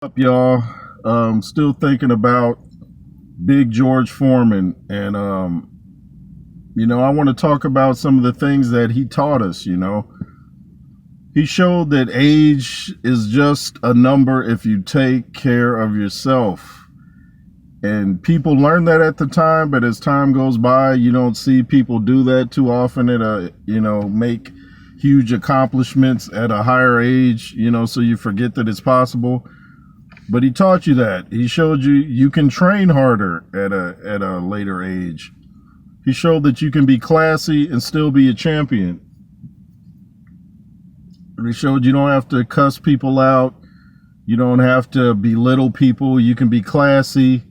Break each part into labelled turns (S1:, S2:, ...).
S1: Up, y'all? Still thinking about Big George Foreman, and I want to talk about some of the things that he taught us. He showed that age is just a number if you take care of yourself, and people learn that at the time. But as time goes by, you don't see people do that too often. Make huge accomplishments at a higher age. So you forget that it's possible. But he taught you that. He showed you can train harder at a later age. He showed that you can be classy and still be a champion. And he showed you don't have to cuss people out. You don't have to belittle people. You can be classy.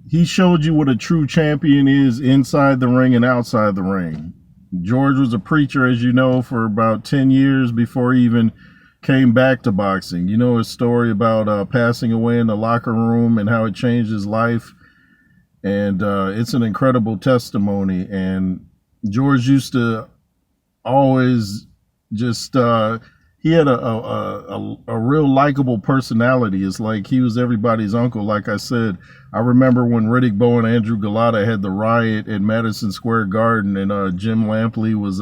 S1: He showed you what a true champion is inside the ring and outside the ring. George was a preacher, as you know, for about 10 years before he even came back to boxing. You know his story about passing away in the locker room and how it changed his life. And it's an incredible testimony. And George used to always just, he had a real likable personality. It's like he was everybody's uncle. Like I said, I remember when Riddick Bowe and Andrew Galata had the riot at Madison Square Garden, and Jim Lampley was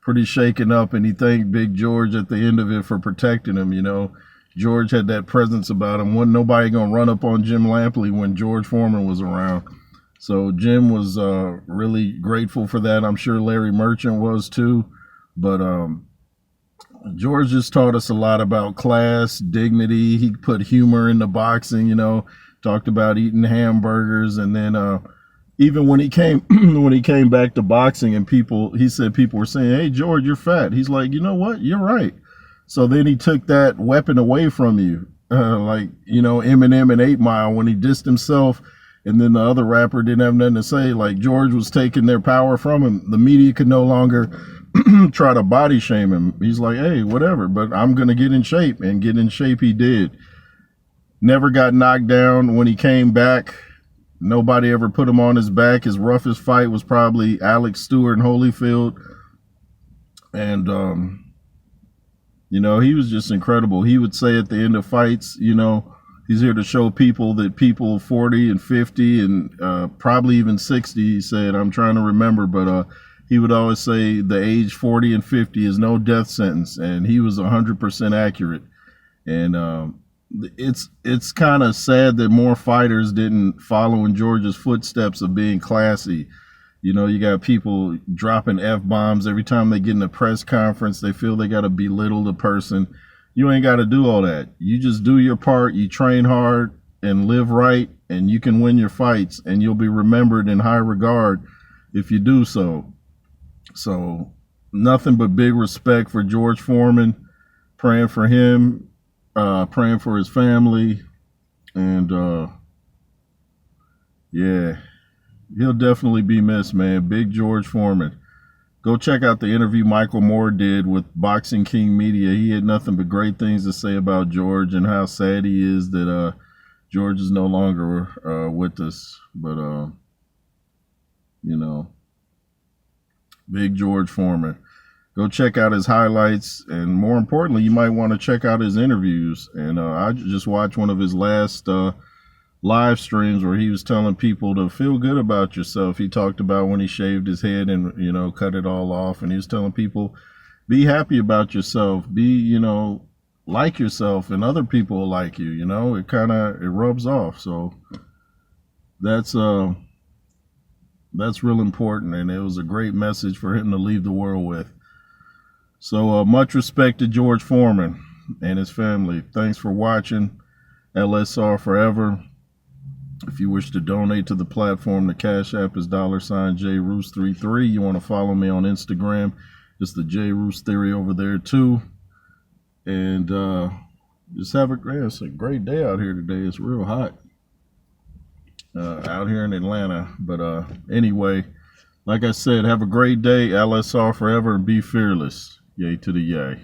S1: pretty shaken up, and he thanked Big George at the end of it for protecting him. George had that presence about him. Wasn't nobody gonna run up on Jim Lampley when George Foreman was around. So Jim was really grateful for that. I'm sure Larry Merchant was too. But George just taught us a lot about class, dignity. He put humor into boxing. Talked about eating hamburgers, and then even when he came back to boxing, and he said people were saying, "Hey George, you're fat." He's like, "You know what? You're right." So then he took that weapon away from you, like Eminem and 8 Mile when he dissed himself, and then the other rapper didn't have nothing to say. Like George was taking their power from him. The media could no longer try to body shame him. He's like, "Hey, whatever, but I'm gonna get in shape," and get in shape he did. Never got knocked down when he came back. Nobody ever put him on his back. His roughest fight was probably Alex Stewart in Holyfield. And, he was just incredible. He would say at the end of fights, he's here to show people that people 40 and 50 and probably even 60, he said, I'm trying to remember, but he would always say the age 40 and 50 is no death sentence. And he was 100% accurate. And, it's kind of sad that more fighters didn't follow in George's footsteps of being classy. You got people dropping F-bombs every time they get in a press conference. They feel they got to belittle the person. You ain't got to do all that. You just do your part. You train hard and live right, and you can win your fights, and you'll be remembered in high regard if you do so. So nothing but big respect for George Foreman, praying for him, praying for his family, and yeah, he'll definitely be missed, man. Big George Foreman. Go check out the interview Michael Moore did with Boxing King Media. He had nothing but great things to say about George and how sad he is that George is no longer with us. But Big George Foreman. Go check out his highlights, and more importantly, you might want to check out his interviews. And I just watched one of his last live streams where he was telling people to feel good about yourself. He talked about when he shaved his head and, cut it all off. And he was telling people, be happy about yourself. Be, like yourself, and other people will like you. It rubs off. So that's real important. And it was a great message for him to leave the world with. So much respect to George Foreman and his family. Thanks for watching. LSR forever. If you wish to donate to the platform, the Cash App is $JRoos33. You want to follow me on Instagram, it's the J Roos Theory over there too. And just it's a great day out here today. It's real hot out here in Atlanta. But anyway, like I said, have a great day. LSR forever, and be fearless. Yay to the yay.